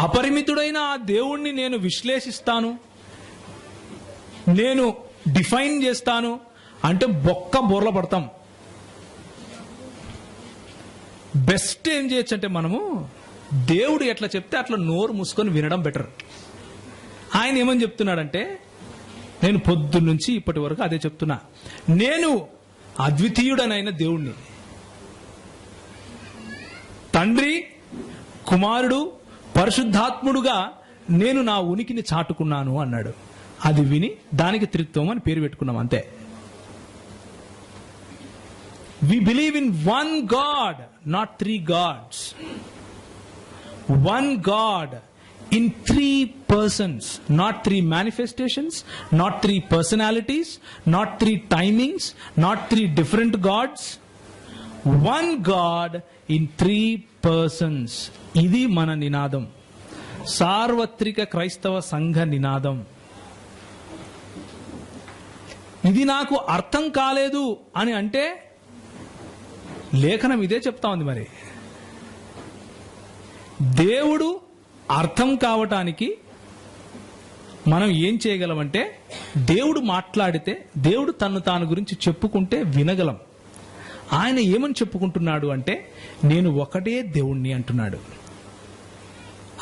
అపరిమితుడైన ఆ దేవుణ్ణి నేను విశ్లేషిస్తాను, నేను డిఫైన్ చేస్తాను అంటే బోర్ల పడతాం. బెస్ట్ ఏం చేయొచ్చు అంటే, మనము దేవుడు ఎట్లా చెప్తే అట్లా నోరు మూసుకొని వినడం బెటర్. ఆయన ఏమని చెప్తున్నాడంటే, నేను పొద్దున్నుంచి ఇప్పటి వరకు అదే చెప్తున్నా, నేను అద్వితీయుడనైన దేవుణ్ణి, తండ్రి, కుమారుడు, పరిశుద్ధాత్ముడుగా నేను నా ఉనికిని చాటుకున్నాను అన్నాడు. అది విని దానికి త్రిత్వం అని పేరు పెట్టుకున్నాం, అంతే. We believe in one God, not three gods. One God in three persons, not three manifestations, not three personalities, not three timings, not three different gods. One God in three persons. ఇది మన నినాదం, సార్వత్రిక క్రైస్తవ సంఘ నినాదం. ఇది నాకు అర్థం కాలేదు అని అంటే లేఖనం ఇదే చెప్తా ఉంది. మరి దేవుడు అర్థం కావటానికి మనం ఏం చేయగలమంటే, దేవుడు మాట్లాడితే, దేవుడు తను తాను గురించి చెప్పుకుంటే వినగలం. ఆయన ఏమని చెప్పుకుంటున్నాడు అంటే, నేను ఒకటే దేవుణ్ణి అంటున్నాడు.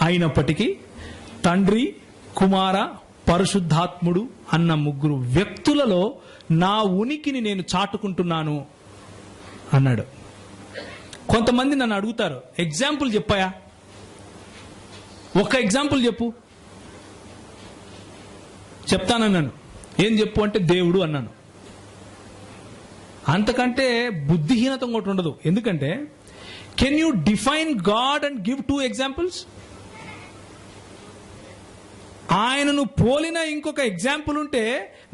అయినప్పటికీ తండ్రి, కుమార, పరిశుద్ధాత్ముడు అన్న ముగ్గురు వ్యక్తులలో నా ఉనికిని నేను చాటుకుంటున్నాను అన్నాడు. కొంతమంది నన్ను అడుగుతారు, ఎగ్జాంపుల్ చెప్పాయా, ఒక్క ఎగ్జాంపుల్ చెప్పు. చెప్తానన్నాను. ఏం చెప్పు అంటే దేవుడు అన్నాను. అంతకంటే బుద్ధిహీనత ఒకటి ఉండదు. ఎందుకంటే can you define God and give 2 examples? ఆయనను పోలిన ఇంకొక ఎగ్జాంపుల్ ఉంటే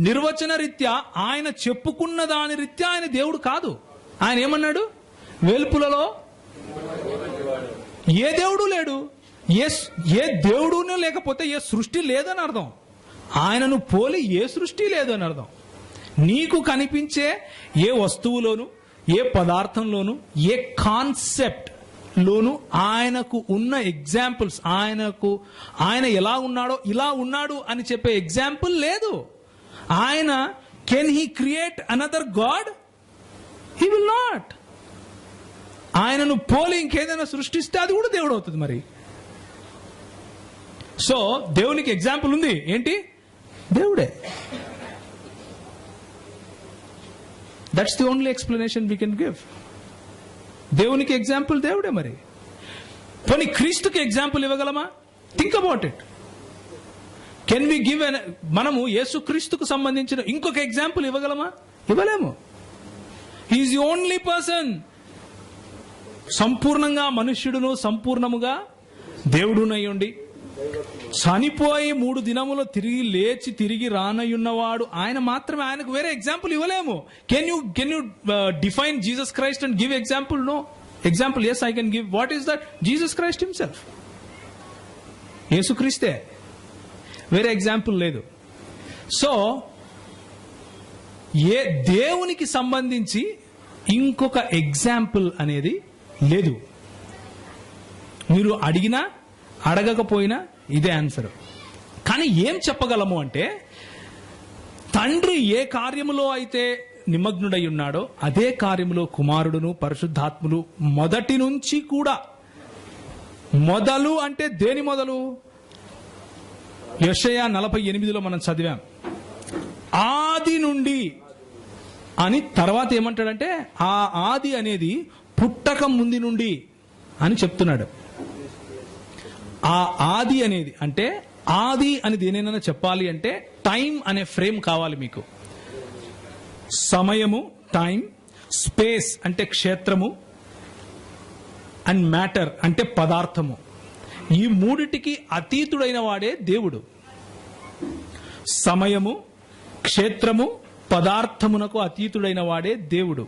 నిర్వచన రీత్యా ఆయన చెప్పుకున్న దాని రీత్యా ఆయన దేవుడు కాదు. ఆయన ఏమన్నాడు? వెలుపులలో ఏ దేవుడు లేడు. ఏ దేవుడునే లేకపోతే ఏ సృష్టి లేదని అర్థం. ఆయనను పోలి ఏ సృష్టి లేదని అర్థం. నీకు కనిపించే ఏ వస్తువులోను, ఏ పదార్థంలోను, ఏ కాన్సెప్ట్ లోను ఆయనకు ఉన్న ఎగ్జాంపుల్స్, ఆయన ఎలా ఉన్నాడో ఇలా ఉన్నాడు అని చెప్పే ఎగ్జాంపుల్ లేదు. ఆయన can he create another God? He will not. ఆయనను పోలి ఇంకేదైనా సృష్టిస్తే అది కూడా దేవుడు అవుతుంది. మరి సో దేవునికి ఎగ్జాంపుల్ ఉంది. ఏంటి? దేవుడే. That's the only explanation we can give. దేవునికి ఎగ్జాంపుల్ దేవుడే. మరి పోనీ క్రీస్తుకి ఎగ్జాంపుల్ ఇవ్వగలమా? Think about it. Can we give మనము యేసుక్రీస్తుకు సంబంధించిన ఇంకొక ఎగ్జాంపుల్ ఇవ్వగలమా? ఇవ్వలేము. He is the only person. సంపూర్ణంగా మనుష్యుడును సంపూర్ణముగా దేవుడునయ్యుండి చనిపోయి 3 దినములు తిరిగి లేచి తిరిగి రానయ్యున్నవాడు ఆయన మాత్రమే. ఆయనకు వేరే ఎగ్జాంపుల్ ఇవ్వలేము. Can you define Jesus Christ and give example? No example. Yes, I can give. What is that? Jesus Christ himself. యేసుక్రీస్తే, వేరే ఎగ్జాంపుల్ లేదు. సో ఏ దేవునికి సంబంధించి ఇంకొక ఎగ్జాంపుల్ అనేది లేదు. మీరు అడిగినా అడగకపోయినా ఇదే ఆన్సర్. కానీ ఏం చెప్పగలము అంటే, తండ్రి ఏ కార్యములో అయితే నిమగ్నుడై ఉన్నాడో అదే కార్యములో కుమారుడును పరిశుద్ధాత్ములు మొదటి నుంచి కూడా. మొదలు అంటే దేని మొదలు? యెషయా 48లో మనం చదివాం. ఆది నుండి అని. తర్వాత ఏమంటాడంటే ఆ ఆది అనేది పుట్టక ముందు నుండి అని చెప్తున్నాడు. ఆ ఆది అనేది అంటే, ఆది అని దేనైనా చెప్పాలి అంటే టైం అనే ఫ్రేమ్ కావాలి మీకు. సమయము, టైం, స్పేస్ అంటే క్షేత్రము, అండ్ మ్యాటర్ అంటే పదార్థము. ఈ మూడిటికి అతీతుడైన వాడే దేవుడు. సమయము, క్షేత్రము, పదార్థమునకు అతీతుడైన వాడే దేవుడు.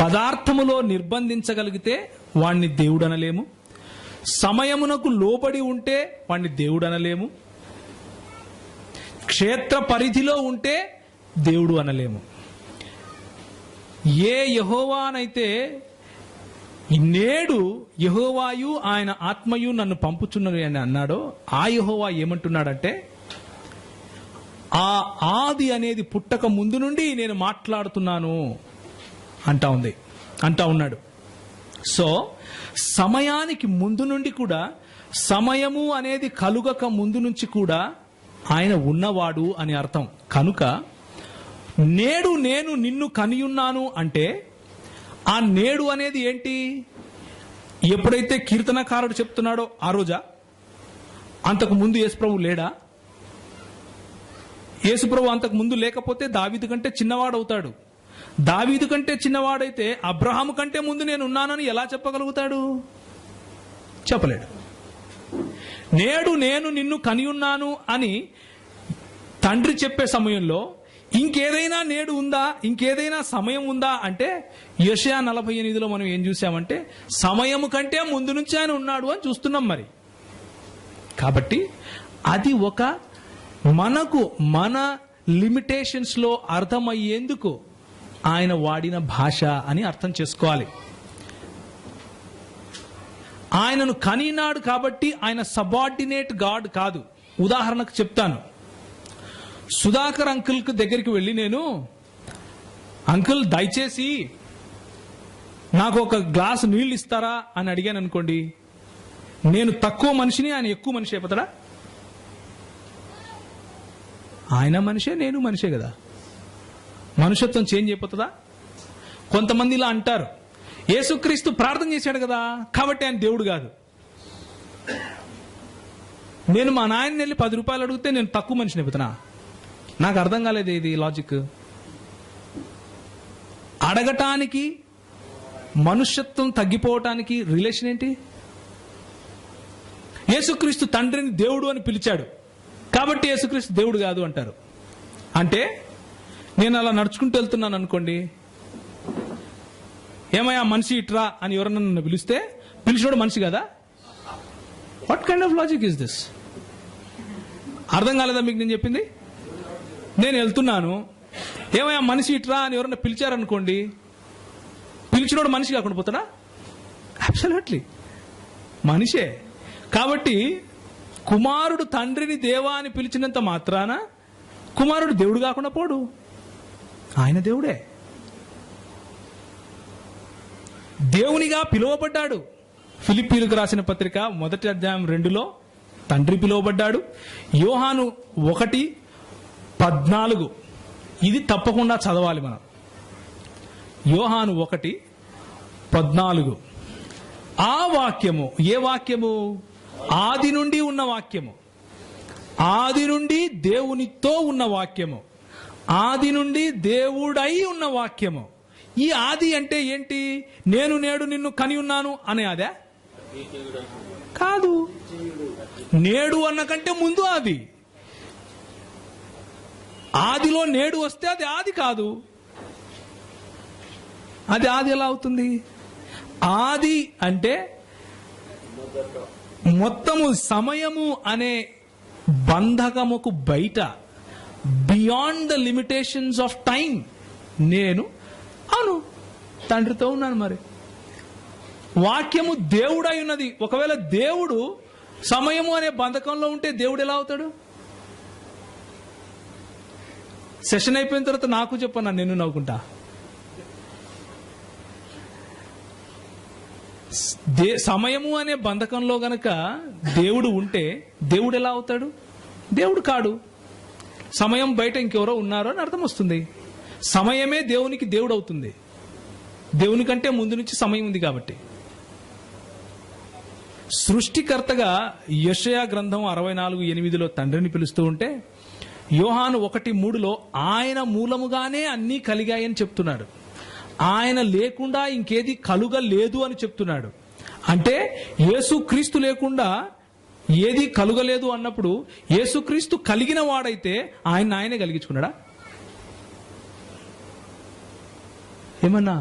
పదార్థములో నిర్బంధించగలిగితే వాణ్ణి దేవుడు అనలేము. సమయమునకు లోబడి ఉంటే వాణ్ణి దేవుడు అనలేము. క్షేత్ర పరిధిలో ఉంటే దేవుడు అనలేము. ఏ యెహోవానైతే నేడు యెహోవాయు ఆయన ఆత్మయు నన్ను పంపుచున్నది అని అన్నాడో ఆ యెహోవా ఏమంటున్నాడంటే, ఆ ఆది అనేది పుట్టక ముందు నుండి నేను మాట్లాడుతున్నాను అంటా ఉన్నాడు. సో సమయానికి ముందు నుండి కూడా, సమయము అనేది కలుగక ముందు నుంచి కూడా ఆయన ఉన్నవాడు అని అర్థం. కనుక నేడు నేను నిన్ను కనియున్నాను అంటే ఆ నేడు అనేది ఏంటి? ఎప్పుడైతే కీర్తనకారుడు చెప్తున్నాడో ఆ రోజా? అంతకు ముందు యేసుప్రభు లేడా? యేసుప్రభు అంతకు ముందు లేకపోతే దావీదు కంటే చిన్నవాడు అవుతాడు. దావీదు కంటే చిన్నవాడైతే అబ్రహాము కంటే ముందు నేను ఉన్నానని ఎలా చెప్పగలుగుతాడు? చెప్పలేడు. నేడు నేను నిన్ను కనియున్నాను అని తండ్రి చెప్పే సమయంలో ఇంకేదైనా నేడు ఉందా, ఇంకేదైనా సమయం ఉందా అంటే యెషయా 48లో మనం ఏం చూసామంటే సమయము కంటే ముందు నుంచి ఆయన ఉన్నాడు అని చూస్తున్నాం. మరి కాబట్టి అది ఒక మనకు మన లిమిటేషన్స్ లో అర్థమయ్యేందుకు ఆయన వాడిన భాష అని అర్థం చేసుకోవాలి. ఆయనను కనినాడు కాబట్టి ఆయన సబార్డినేట్ గాడ్ కాదు. ఉదాహరణకు చెప్తాను. సుధాకర్ అంకుల్ దగ్గరికి వెళ్ళి నేను, అంకుల్ దయచేసి నాకు ఒక గ్లాసు నీళ్ళు ఇస్తారా అని అడిగాను అనుకోండి, నేను తక్కువ మనిషిని, ఆయన ఎక్కువ మనిషి అయిపోతాడా? ఆయన మనిషే, నేను మనిషే కదా. మనుషత్వం చేంజ్ అయిపోతుందా? కొంతమంది ఇలా అంటారు, యేసుక్రీస్తు ప్రార్థన చేశాడు కదా కాబట్టి ఆయన దేవుడు కాదు. నేను మా నాయన వెళ్ళి 10 రూపాయలు అడిగితే నేను తక్కువ మనిషిని అయిపోతున్నా? నాకు అర్థం కాలేదు ఇది లాజిక్. అడగటానికి మనుష్యత్వం తగ్గిపోవటానికి రిలేషన్ ఏంటి? యేసుక్రీస్తు తండ్రిని దేవుడు అని పిలిచాడు కాబట్టి యేసుక్రీస్తు దేవుడు కాదు అంటారు. అంటే నేను అలా నడుచుకుంటూ వెళ్తున్నాను అనుకోండి, ఏమయ్యా మనిషి ఇట్రా అని ఎవరన్నా నన్ను పిలిస్తే పిలిచినోడు మనిషి కదా? What kind of logic is this? అర్థం కాలేదా మీకు నేను చెప్పింది? నేను వెళ్తున్నాను, ఏమయ్యా మనిషి ఇట్రా అని ఎవరన్నా పిలిచారనుకోండి, పిలిచినోడు మనిషి కాకుండా పోతాడా? అబ్సల్యూట్లీ మనిషే. కాబట్టి కుమారుడు తండ్రిని దేవా అని పిలిచినంత మాత్రాన కుమారుడు దేవుడు కాకుండా పోడు, ఆయన దేవుడే. దేవునిగా పిలువబడ్డాడు. ఫిలిప్పీలకు రాసిన పత్రిక 1వ అధ్యాయం 2లో తండ్రి పిలువబడ్డాడు. యోహాను 1:14 ఇది తప్పకుండా చదవాలి మనం. యోహాను 1:14 ఆ వాక్యము, ఏ వాక్యము? ఆది నుండి ఉన్న వాక్యము, ఆది నుండి దేవునితో ఉన్న వాక్యము, ఆది నుండి దేవుడై ఉన్న వాక్యము. ఈ ఆది అంటే ఏంటి? నేను నేడు నిన్ను కని ఉన్నాను అనే అదే కాదు. నేడు అన్న కంటే ముందు ఆది. ఆదిలో నేడు వస్తే అది ఆది కాదు. అది ఆది ఎలా అవుతుంది? ఆది అంటే మొత్తము సమయము అనే బంధకముకు బయట, beyond the limitations of time నేను అను తండ్రితో ఉన్నాను. మరి వాక్యము దేవుడై ఉన్నది. ఒకవేళ దేవుడు సమయము అనే బంధకంలో ఉంటే దేవుడు ఎలా అవుతాడు? సెషన్ అయిపోయిన తర్వాత నాకు చెప్పన్నా, నేను నవ్వుకుంటా. సమయము అనే బంధకంలో గనక దేవుడు ఉంటే దేవుడు ఎలా అవుతాడు? దేవుడు కాడు. సమయం బయట ఇంకెవరో ఉన్నారో అని అర్థం వస్తుంది. సమయమే దేవునికి దేవుడు అవుతుంది. దేవుని కంటే ముందు నుంచి సమయం ఉంది కాబట్టి. సృష్టికర్తగా యెషయా గ్రంథం 64:8లో తండ్రిని పిలుస్తూ ఉంటే, యోహాను 1:3లో ఆయన మూలముగానే అన్నీ కలిగాయని చెప్తున్నాడు. ఆయన లేకుండా ఇంకేది కలుగలేదు అని చెప్తున్నాడు. అంటే యేసుక్రీస్తు లేకుండా ఏది కలుగలేదు అన్నప్పుడు యేసుక్రీస్తు కలిగిన వాడైతే ఆయనే కలిగించుకున్నాడా? ఏమన్నా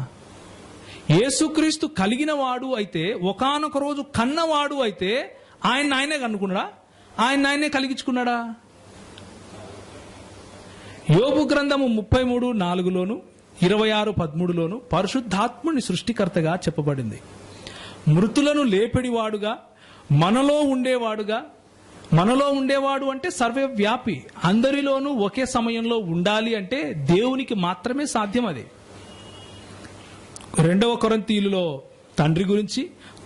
యేసుక్రీస్తు కలిగిన వాడు అయితే, ఒకానొక రోజు కన్నవాడు అయితే ఆయనే కనుక్కున్నాడా? ఆయనే కలిగించుకున్నాడా? యోబు గ్రంథము 33:4లోను 26:13లోను పరిశుద్ధాత్ముని సృష్టికర్తగా చెప్పబడింది. మృతులను లేపెడివాడుగా, మనలో ఉండేవాడుగా. మనలో ఉండేవాడు అంటే సర్వవ్యాపి, అందరిలోనూ ఒకే సమయంలో ఉండాలి అంటే దేవునికి మాత్రమే సాధ్యం. అది 2వ కొరింథీయులలో తండ్రి గురించి,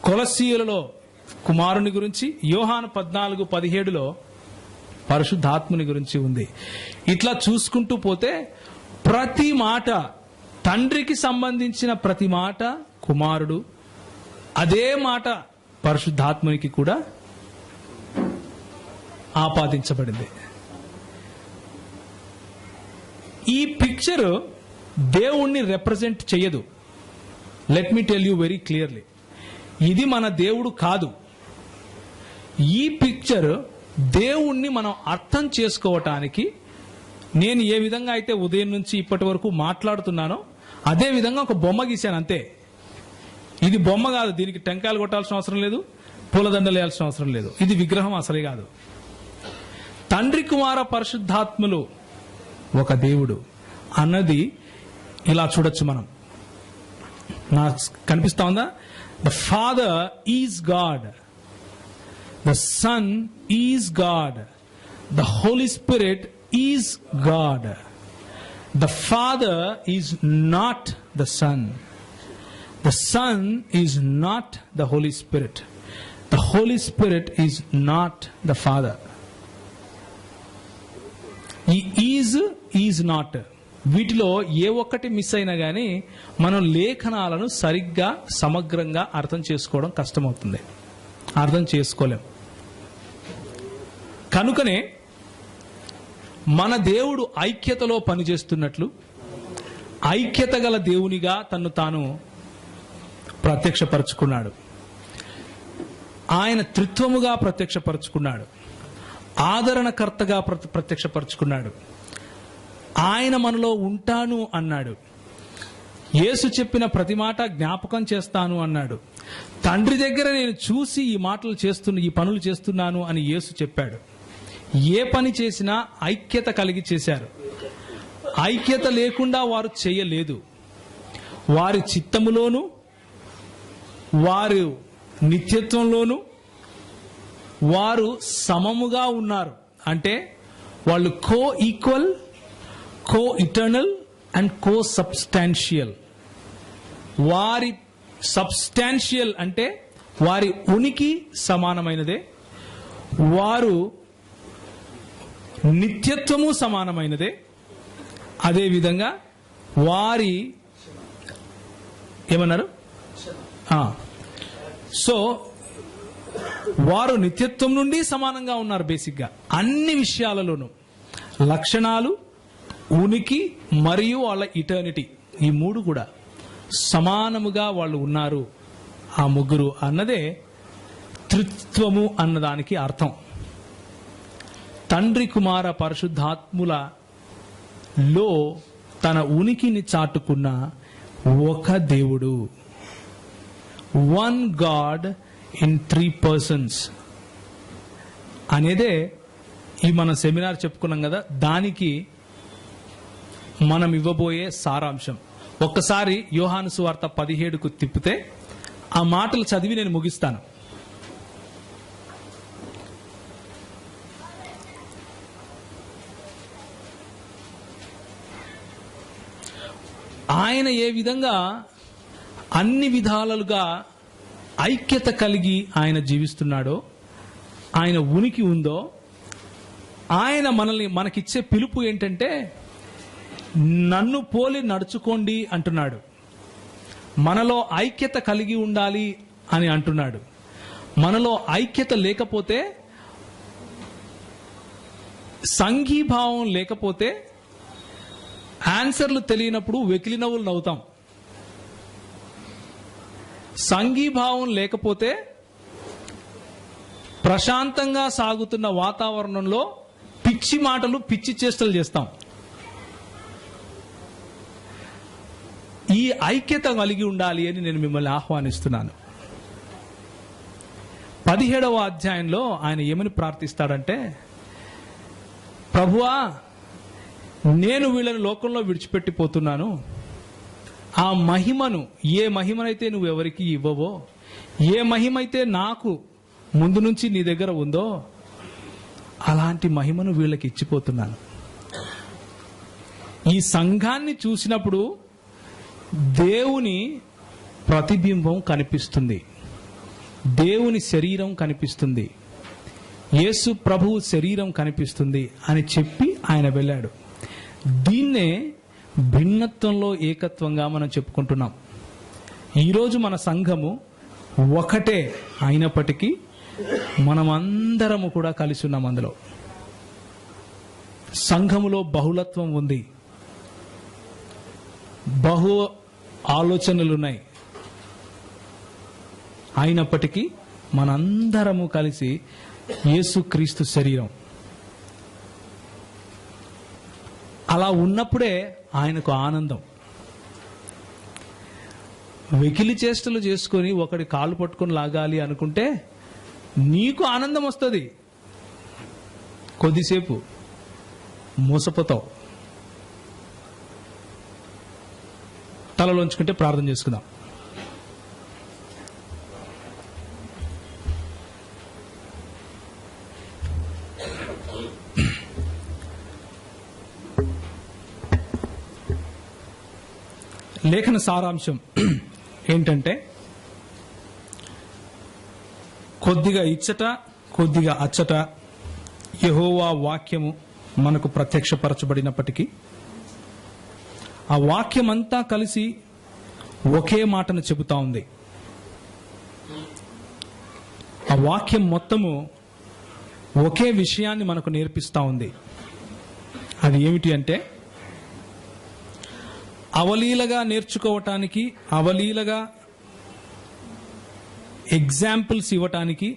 కొలస్సీయులలో కుమారుని గురించి, యోహాను 14:17లో పరిశుద్ధాత్ముని గురించి ఉంది. ఇట్లా చూసుకుంటూ పోతే ప్రతి మాట, తండ్రికి సంబంధించిన ప్రతి మాట కుమారుడు, అదే మాట పరిశుద్ధాత్మునికి కూడా ఆపాదించబడింది. ఈ పిక్చర్ దేవుణ్ణి రిప్రజెంట్ చేయదు. Let me tell you very clearly, ఇది మన దేవుడు కాదు. ఈ పిక్చర్ దేవుణ్ణి మనం అర్థం చేసుకోవటానికి నేను ఏ విధంగా అయితే ఉదయం నుంచి ఇప్పటి వరకు మాట్లాడుతున్నానో అదే విధంగా ఒక బొమ్మ గీశాను అంతే. ఇది బొమ్మ కాదు, దీనికి టెంకాయలు కొట్టాల్సిన అవసరం లేదు, పూలదండలు వేయాల్సిన అవసరం లేదు. ఇది విగ్రహం అసలే కాదు. తండ్రి కుమార పరిశుద్ధాత్ములు ఒక దేవుడు అన్నది ఇలా చూడొచ్చు మనం. నాకు కనిపిస్తా ఉందా? The father is God, the son is God, the Holy Spirit is God. The Father is not the Son. The Son is not the Holy Spirit. The Holy Spirit is not the Father. He is not. వీటిలో ఏ ఒక్కటి miss అయినా కానీ మనం లేఖనాలను సరిగ్గా సమగ్రంగా అర్థం చేసుకోవడం కష్టమవుతుంది, అర్థం చేసుకోలేం. కనుకనే మన దేవుడు ఐక్యతలో పనిచేస్తున్నట్లు ఐక్యత గల దేవునిగా తన్ను తాను ప్రత్యక్షపరుచుకున్నాడు. ఆయన త్రిత్వముగా ప్రత్యక్షపరుచుకున్నాడు. ఆదరణకర్తగా ప్రత్యక్షపరుచుకున్నాడు. ఆయన మనలో ఉంటాను అన్నాడు. యేసు చెప్పిన ప్రతి మాట జ్ఞాపకం చేస్తాను అన్నాడు. తండ్రి దగ్గర నేను చూసి ఈ పనులు చేస్తున్నాను అని యేసు చెప్పాడు. ఏ పని చేసినా ఐక్యత కలిగి చేశారు. ఐక్యత లేకుండా వారు చేయలేదు. వారి చిత్తములోను వారు నిత్యత్వంలోను వారు సమముగా ఉన్నారు. అంటే వాళ్ళు co equal, co eternal and co substantial. వారి సబ్స్టాన్షియల్ అంటే వారి ఉనికి సమానమైనదే, వారు నిత్యత్వము సమానమైనదే. అదేవిధంగా వారి ఏమన్నారు, సో వారు నిత్యత్వం నుండి సమానంగా ఉన్నారు. బేసిక్గా అన్ని విషయాలలోనూ లక్షణాలు, ఉనికి మరియు వాళ్ళ ఇటర్నిటీ, ఈ మూడు కూడా సమానముగా వాళ్ళు ఉన్నారు. ఆ ముగ్గురు అన్నదే త్రిత్వము అన్నదానికి అర్థం. తండ్రి, కుమార, పరిశుద్ధాత్ములలో తన ఉనికిని చాటుకున్న ఒక దేవుడు, వన్ గాడ్ ఇన్ 3 persons అనేదే ఈ మన సెమినార్ చెప్పుకున్నాం కదా, దానికి మనం ఇవ్వబోయే సారాంశం. ఒక్కసారి యోహాను సువార్త 17కు తిప్పితే ఆ మాటలు చదివి నేను ముగిస్తాను. ఆయన ఏ విధంగా అన్ని విధాలుగా ఐక్యత కలిగి ఆయన జీవిస్తున్నాడో, ఆయన ఉనికి ఉందో, ఆయన మనకిచ్చే పిలుపు ఏంటంటే నన్ను పోలి నడుచుకోండి అంటున్నాడు. మనలో ఐక్యత కలిగి ఉండాలి అని అంటున్నాడు. మనలో ఐక్యత లేకపోతే, సంఘీభావం లేకపోతే, ఆన్సర్లు తెలియనప్పుడు వెకిలి నవ్వులు నవ్వుతాం. సంఘీభావం లేకపోతే ప్రశాంతంగా సాగుతున్న వాతావరణంలో పిచ్చి మాటలు, పిచ్చి చేష్టలు చేస్తాం. ఈ ఐక్యత కలిగి ఉండాలి అని నేను మిమ్మల్ని ఆహ్వానిస్తున్నాను. 17వ అధ్యాయంలో ఆయన ఏమని ప్రార్థిస్తాడంటే, ప్రభువా, నేను వీళ్ళని లోకంలో విడిచిపెట్టిపోతున్నాను. ఆ మహిమను, ఏ మహిమనైతే నువ్వు ఎవరికి ఇవ్వవో, ఏ మహిమైతే నాకు ముందు నుంచి నీ దగ్గర ఉందో, అలాంటి మహిమను వీళ్ళకి ఇచ్చిపోతున్నాను. ఈ సంఘాన్ని చూసినప్పుడు దేవుని ప్రతిబింబం కనిపిస్తుంది, దేవుని శరీరం కనిపిస్తుంది, యేసు ప్రభువు శరీరం కనిపిస్తుంది అని చెప్పి ఆయన వెళ్ళాడు. దీన్నే భిన్నత్వంలో ఏకత్వంగా మనం చెప్పుకుంటున్నాం. ఈరోజు మన సంఘము ఒకటే అయినప్పటికీ మనమందరము కూడా కలిసి ఉన్నాం. అందులో సంఘములో బహుళత్వం ఉంది, బహు ఆలోచనలున్నాయి. అయినప్పటికీ మనందరము కలిసి యేసుక్రీస్తు శరీరం. అలా ఉన్నప్పుడే ఆయనకు ఆనందం. వెకిలి చేష్టలు చేసుకొని ఒకడి కాలు పట్టుకొని లాగాలి అనుకుంటే నీకు ఆనందం వస్తుంది, కొద్దిసేపు మోసపోతావు. తలలోంచుకుంటే ప్రార్థన చేసుకుందాం. లేఖన సారాంశం ఏంటంటే, కొద్దిగా ఇచ్చట కొద్దిగా అచ్చట యెహోవా వాక్యము మనకు ప్రత్యక్షపరచబడినప్పటికీ ఆ వాక్యమంతా కలిసి ఒకే మాటను చెబుతా ఉంది. ఆ వాక్యం మొత్తము ఒకే విషయాన్ని మనకు నేర్పిస్తా ఉంది. అది ఏమిటి అంటే, అవలీలగా నేర్చుకోవటానికి, అవలీలగా ఎగ్జాంపుల్స్ ఇవ్వటానికి,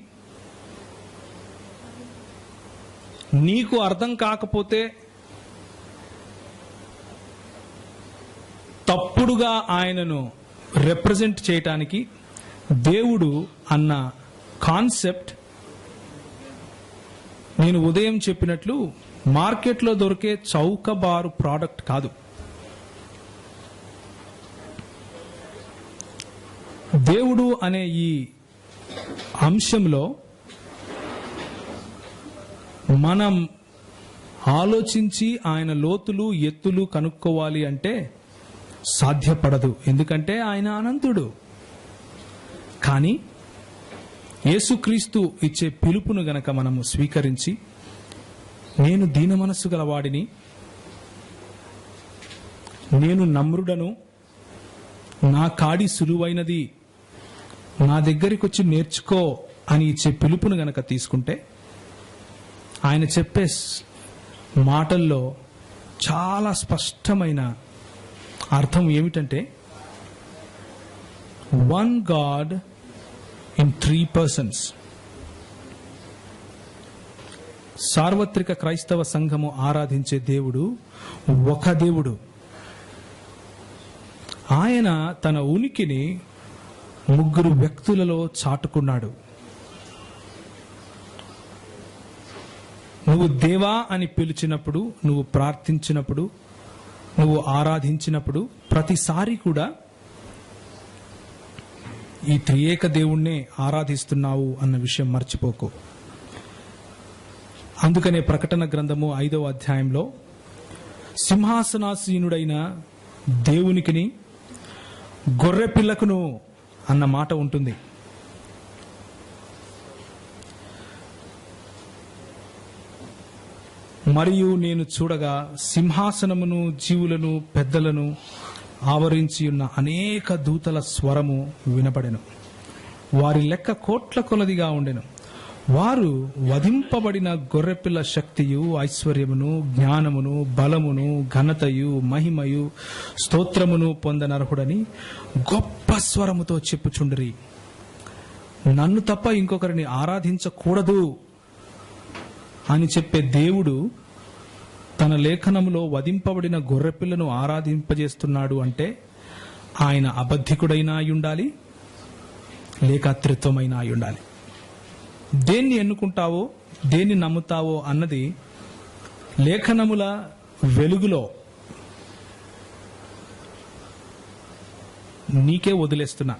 నీకు అర్థం కాకపోతే తప్పుడుగా ఆయనను రిప్రజెంట్ చేయటానికి దేవుడు అన్న కాన్సెప్ట్, నేను ఉదయం చెప్పినట్లు, మార్కెట్లో దొరికే చౌకబారు ప్రోడక్ట్ కాదు. దేవుడు అనే ఈ అంశంలో మనం ఆలోచించి ఆయన లోతులు ఎత్తులు కనుక్కోవాలి అంటే సాధ్యపడదు. ఎందుకంటే ఆయన అనంతుడు. కానీ యేసుక్రీస్తు ఇచ్చే పిలుపును గనక మనము స్వీకరించి, నేను దీన మనస్సు గలవాడిని, నేను నమ్రుడను, నా కాడి సులువైనది, నా దగ్గరికి వచ్చి నేర్చుకో అని ఇచ్చే పిలుపును గనక తీసుకుంటే, ఆయన చెప్పే మాటల్లో చాలా స్పష్టమైన అర్థం ఏమిటంటే, వన్ గాడ్ ఇన్ 3 persons. సార్వత్రిక క్రైస్తవ సంఘము ఆరాధించే దేవుడు ఒక దేవుడు. ఆయన తన ఉనికిని 3 వ్యక్తులలో చాటుకున్నాడు. నువ్వు దేవా అని పిలిచినప్పుడు, నువ్వు ప్రార్థించినప్పుడు, నువ్వు ఆరాధించినప్పుడు ప్రతిసారి కూడా ఈ త్రియేక దేవుణ్ణే ఆరాధిస్తున్నావు అన్న విషయం మర్చిపోకు. అందుకనే ప్రకటన గ్రంథము 5వ అధ్యాయంలో సింహాసనాసీనుడైన దేవునికిని గొర్రె పిల్లకును అన్న మాట ఉంటుంది. మరియు నేను చూడగా సింహాసనమును, జీవులను, పెద్దలను ఆవరించి ఉన్న అనేక దూతల స్వరము వినపడెను. వారి లెక్క కోట్ల కొలదిగా ఉండెను. వారు వధింపబడిన గొర్రెపిల్ల శక్తియు, ఐశ్వర్యమును, జ్ఞానమును, బలమును, ఘనతయు, మహిమయు, స్తోత్రమును పొందనర్హుడని గొప్ప స్వరముతో చెప్పుచుండిరి. నన్ను తప్ప ఇంకొకరిని ఆరాధించకూడదు అని చెప్పే దేవుడు తన లేఖనములో వధింపబడిన గొర్రెపిల్లను ఆరాధింపజేస్తున్నాడు అంటే ఆయన అబద్ధికుడైనా అయ్యుండాలి, లేక త్రిత్వమైనా అయ్యుండాలి. దేన్ని ఎన్నుకుంటావో, దేన్ని నమ్ముతావో అన్నది లేఖనముల వెలుగులో నీకే వదిలేస్తున్నా.